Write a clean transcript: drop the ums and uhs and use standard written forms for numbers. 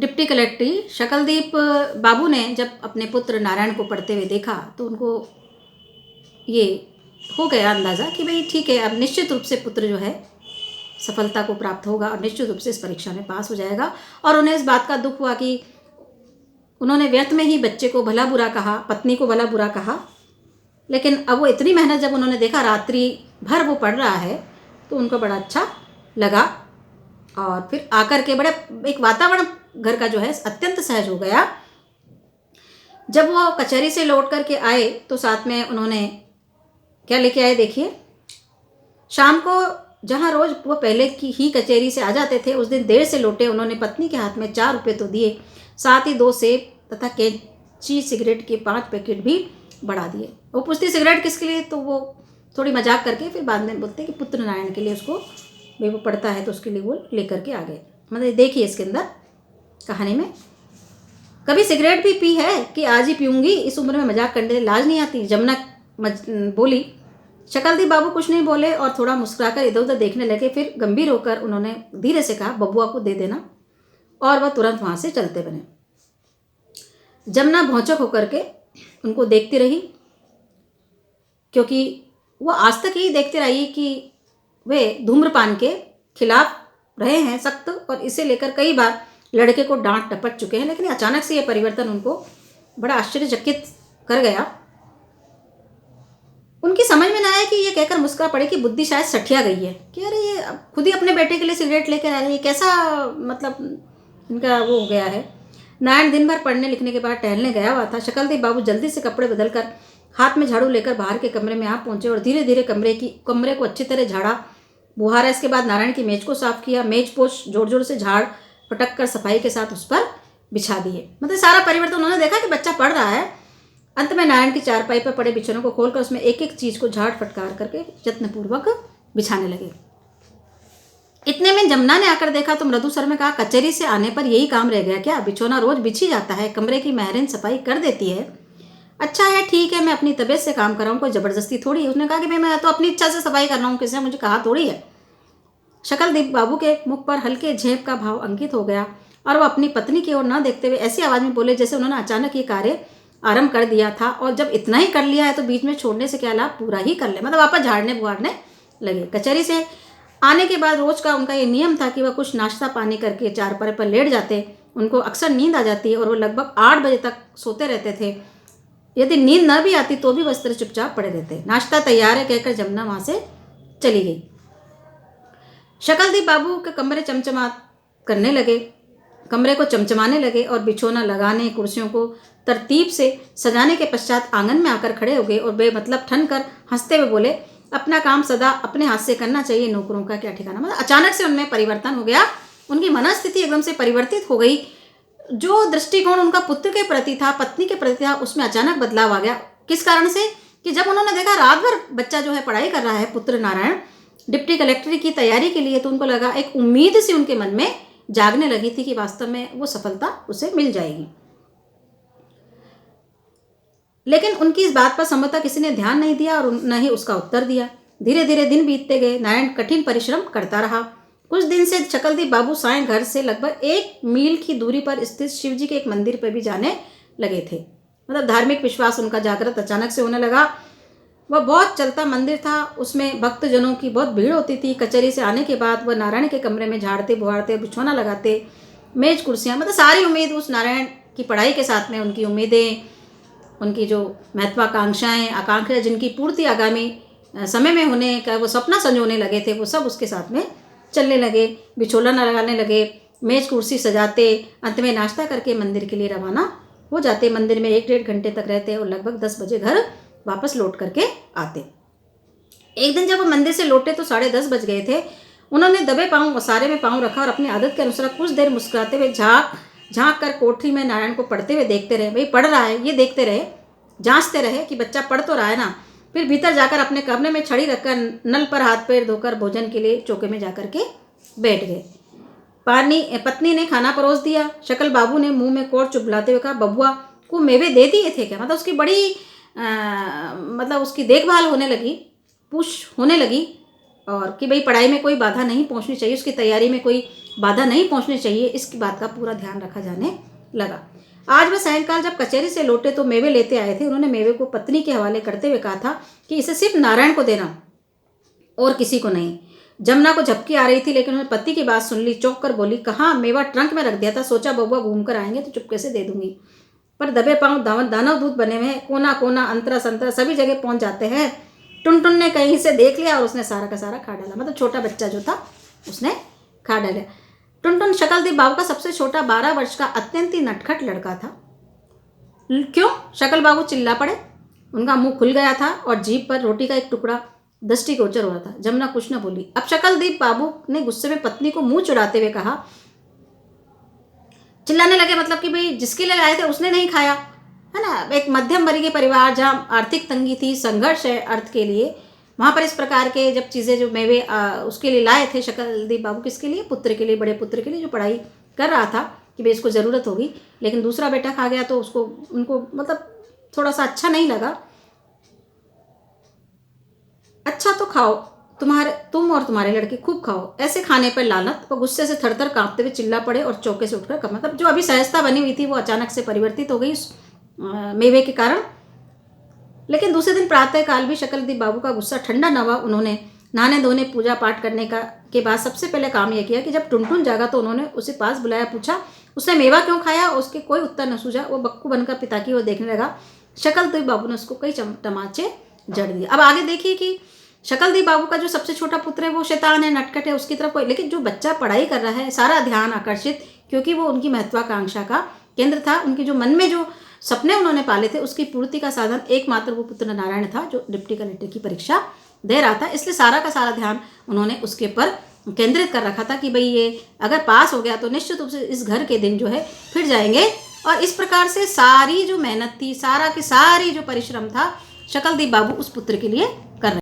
Deputy collector शकलदीप बाबू ने जब अपने पुत्र नारायण को पढ़ते हुए देखा तो उनको ये हो गया अंदाज़ा कि भाई ठीक है, अब निश्चित रूप से पुत्र जो है सफलता को प्राप्त होगा और निश्चित रूप से इस परीक्षा में पास हो जाएगा। और उन्हें इस बात का दुख हुआ कि उन्होंने व्यर्थ में ही बच्चे को भला बुरा कहा, पत्नी को भला बुरा कहा। लेकिन अब वो इतनी मेहनत जब उन्होंने देखा, रात्रि भर वो पढ़ रहा है, तो उनको बड़ा अच्छा लगा। और फिर आकर के बड़े एक वातावरण घर का जो है अत्यंत सहज हो गया। जब वो कचहरी से लौट करके आए तो साथ में उन्होंने क्या लेके आए देखिए। शाम को जहाँ रोज वो पहले की ही कचहरी से आ जाते थे, उस दिन देर से लौटे। उन्होंने पत्नी के हाथ में 4 रुपये तो दिए, साथ ही 2 सेब तथा कैंची सिगरेट के 5 पैकेट भी बढ़ा दिए। वो पूछती सिगरेट किसके लिए, तो वो थोड़ी मजाक करके फिर बाद में बोलते कि पुत्र नारायण के लिए, उसको भाई वो पढ़ता है तो उसके लिए वो लेकर के आ गए। मतलब देखिए इसके अंदर कहानी में कभी सिगरेट भी पी है कि आज ही पीऊँगी, इस उम्र में मजाक करने से लाज नहीं आती। जमुना बोली। शकलदीप बाबू कुछ नहीं बोले और थोड़ा मुस्कुराकर इधर उधर देखने लगे। फिर गंभीर होकर उन्होंने धीरे से कहा, बबुआ को दे देना। और वह तुरंत वहाँ से चलते बने। जमुना भौचक होकर के उनको देखती रही, क्योंकि वो आज तक ही देखते रही कि वे धूम्रपान के खिलाफ रहे हैं सख्त, और इसे लेकर कई बार लड़के को डांट टपट चुके हैं। लेकिन अचानक से ये परिवर्तन उनको बड़ा आश्चर्यचकित कर गया। उनकी समझ में ना आया कि ये कहकर मुस्कुरा पड़े कि बुद्धि शायद सठिया गई है कि अरे ये खुद ही अपने बेटे के लिए सिगरेट लेकर आ रही है, कैसा मतलब इनका वो हो गया है। नारायण दिन भर पढ़ने लिखने के बाद टहलने गया हुआ था। शकलदीप बाबू जल्दी से कपड़े बदलकर हाथ में झाड़ू लेकर बाहर के कमरे में आ पहुंचे और धीरे धीरे कमरे को अच्छी तरह झाड़ा बुहारा। इसके बाद नारायण की मेज को साफ किया। मेज पोछ जोर जोर से झाड़ पटक कर सफाई के साथ उस पर बिछा दिए। मतलब सारा परिवर्तन उन्होंने देखा कि बच्चा पढ़ रहा है। अंत में नारायण की चारपाई पर पड़े बिछौनों को खोलकर उसमें एक एक चीज को झाड़ फटकार करके यत्नपूर्वक बिछाने लगे। इतने में जमुना ने आकर देखा तो मृदु स्वर में कहा, कचहरी से आने पर यही काम रह गया क्या? बिछौना रोज बिछी जाता है, कमरे की महरीन सफाई कर देती है। अच्छा है, ठीक है, मैं अपनी तबीयत से काम कर रहा हूँ, कोई जबरदस्ती थोड़ी है। उसने कहा कि भाई मैं तो अपनी इच्छा से सफाई कर रहा हूँ, किसी ने मुझे कहा थोड़ी है। शकलदीप बाबू के मुख पर हल्के झेप का भाव अंकित हो गया और वो अपनी पत्नी की ओर न देखते हुए ऐसी आवाज में बोले जैसे उन्होंने अचानक ये कार्य आरंभ कर दिया था, और जब इतना ही कर लिया है तो बीच में छोड़ने से क्या लाभ, पूरा ही कर ले। मतलब वापस झाड़ने बुहारने लगे। कचहरी से आने के बाद रोज का उनका ये नियम था कि वह कुछ नाश्ता पानी करके चारपाई पर लेट जाते। उनको अक्सर नींद आ जाती है और वो लगभग 8 बजे तक सोते रहते थे। यदि नींद न भी आती तो भी वस्त्र चुपचाप पड़े रहते। नाश्ता तैयार है कहकर जमुना वहां से चली गई। शकलदीप बाबू के कमरे को चमचमाने लगे और बिछौना लगाने, कुर्सियों को तरतीब से सजाने के पश्चात आंगन में आकर खड़े हो गए और बेमतलब ठन कर हंसते हुए बोले, अपना काम सदा अपने हाथ से करना चाहिए, नौकरों का क्या ठिकाना। मतलब अचानक से उनमें परिवर्तन हो गया, उनकी मनस्थिति एकदम से परिवर्तित हो गई। जो दृष्टिकोण उनका पुत्र के प्रति था, पत्नी के प्रति था, उसमें अचानक बदलाव आ गया। किस कारण से कि जब उन्होंने देखा रात भर बच्चा जो है पढ़ाई कर रहा है, पुत्र नारायण डिप्टी कलेक्टर की तैयारी के लिए, तो उनको लगा, एक उम्मीद सी उनके मन में जागने लगी थी कि वास्तव में वो सफलता उसे मिल जाएगी। लेकिन उनकी इस बात पर संभवतः किसी ने ध्यान नहीं दिया और न ही उसका उत्तर दिया। धीरे धीरे दिन बीतते गए। नारायण कठिन परिश्रम करता रहा। कुछ दिन से शकलदीप बाबू सायं घर से लगभग 1 मील की दूरी पर स्थित शिवजी के एक मंदिर पर भी जाने लगे थे। मतलब धार्मिक विश्वास उनका जागृत अचानक से होने लगा। वह बहुत चलता मंदिर था, उसमें भक्तजनों की बहुत भीड़ होती थी। कचहरी से आने के बाद वह नारायण के कमरे में झाड़ते बुहारते, बिछौना लगाते, मेज कुर्सियाँ, मतलब सारी उम्मीद उस नारायण की पढ़ाई के साथ में उनकी उम्मीदें, उनकी जो महत्वाकांक्षाएं आकांक्षाएं जिनकी पूर्ति आगामी समय में होने का वो सपना संजोने लगे थे, वो सब उसके साथ में चलने लगे। बिछौना लगाने लगे, मेज कुर्सी सजाते, अंत में नाश्ता करके मंदिर के लिए रवाना हो जाते। मंदिर में 1-1.5 घंटे तक रहते और लगभग 10 बजे घर वापस लौट करके आते। एक दिन जब वो मंदिर से लौटे तो 10:30 बज गए थे। उन्होंने दबे पांव वसारे में पांव रखा और अपनी आदत के अनुसार कुछ देर मुस्कुराते हुए झांक कर कोठरी में नारायण को पढ़ते हुए देखते रहे। भाई पढ़ रहा है ये देखते रहे, जांचते रहे कि बच्चा पढ़ तो रहा है ना। फिर भीतर जाकर अपने कमरे में छड़ी रखकर नल पर हाथ पैर धोकर भोजन के लिए चौके में जाकर के बैठ गए। पत्नी ने खाना परोस दिया। शकल बाबू ने मुंह में कोट चुभलाते हुए कहा, बबुआ को मेवे दे दिए थे क्या? मतलब उसकी बड़ी मतलब उसकी देखभाल होने लगी, पुश होने लगी, और कि भाई पढ़ाई में कोई बाधा नहीं पहुंचनी चाहिए, उसकी तैयारी में कोई बाधा नहीं पहुंचनी चाहिए, इसकी बात का पूरा ध्यान रखा जाने लगा। आज वह सायंकाल जब कचहरी से लौटे तो मेवे लेते आए थे। उन्होंने मेवे को पत्नी के हवाले करते हुए कहा था कि इसे सिर्फ नारायण को देना और किसी को नहीं। जमुना को झपकी आ रही थी, लेकिन उन्होंने पति की बात सुन ली। चौंक कर बोली, कहाँ, मेवा ट्रंक में रख दिया था, सोचा बउआ घूम कर आएंगे तो चुपके से दे दूंगी, पर दबे पांव दानव दूत बने हुए हैं, कोना कोना अंतरा संतरा सभी जगह पहुंच जाते हैं। टुनटुन ने कहीं से देख लिया और उसने सारा का सारा खा डाला। मतलब छोटा बच्चा जो था उसने खा डाला। टुनटुन शकलदीप बाबू का सबसे छोटा 12 वर्ष का अत्यंत ही नटखट लड़का था। क्यों? शकल बाबू चिल्ला पड़े। उनका मुंह खुल गया था और जीभ पर रोटी का एक टुकड़ा दृष्टिगोचर हो रहा था। जमुना कुछ न बोली। अब शकलदीप बाबू ने गुस्से में पत्नी को मुंह चुराते हुए कहा, चिल्लाने लगे, मतलब कि भाई जिसके लिए लाए थे उसने नहीं खाया, है ना। एक मध्यम वर्गीय परिवार जहाँ आर्थिक तंगी थी, संघर्ष है अर्थ के लिए, वहाँ पर इस प्रकार के जब चीज़ें जो मेवे उसके लिए लाए थे शकलदीप बाबू, किसके लिए? पुत्र के लिए, बड़े पुत्र के लिए जो पढ़ाई कर रहा था कि भाई इसको ज़रूरत होगी, लेकिन दूसरा बेटा खा गया तो उनको मतलब थोड़ा सा अच्छा नहीं लगा। अच्छा तो खाओ, तुम और तुम्हारे लड़के खूब खाओ, ऐसे खाने पर लानत। वो गुस्से से थरथर कांपते हुए चिल्ला पड़े और चौके से उठकर मतलब जो अभी सहजता बनी हुई थी वो अचानक से परिवर्तित हो गई मेवे के कारण। लेकिन दूसरे दिन प्रातः काल भी शकलदीप बाबू का गुस्सा ठंडा न हुआ। उन्होंने नहाने धोने पूजा पाठ करने के बाद सबसे पहले काम यह किया कि जब टुनटुन जागा तो उन्होंने उसे पास बुलाया, पूछा उसने मेवा क्यों खाया। उसके कोई उत्तर न सूझा। वो बक्कू बनकर पिता की ओर देखने लगा। शकलदीप बाबू ने उसको कई तमाचे जड़ दिए। अब आगे देखिए कि शकलदीप बाबू का जो सबसे छोटा पुत्र है वो शैतान है, नटखट है, उसकी तरफ कोई, लेकिन जो बच्चा पढ़ाई कर रहा है सारा ध्यान आकर्षित, क्योंकि वो उनकी महत्वाकांक्षा का केंद्र था। उनके जो मन में जो सपने उन्होंने पाले थे उसकी पूर्ति का साधन एकमात्र वो पुत्र नारायण था जो डिप्टी कलेक्टर की परीक्षा दे रहा था। इसलिए सारा का सारा ध्यान उन्होंने उसके ऊपर केंद्रित कर रखा था कि भाई ये अगर पास हो गया तो निश्चित रूप से इस घर के दिन जो है फिर जाएंगे। और इस प्रकार से सारी जो मेहनत थी, सारा की सारी जो परिश्रम था, शकलदीप बाबू उस पुत्र के लिए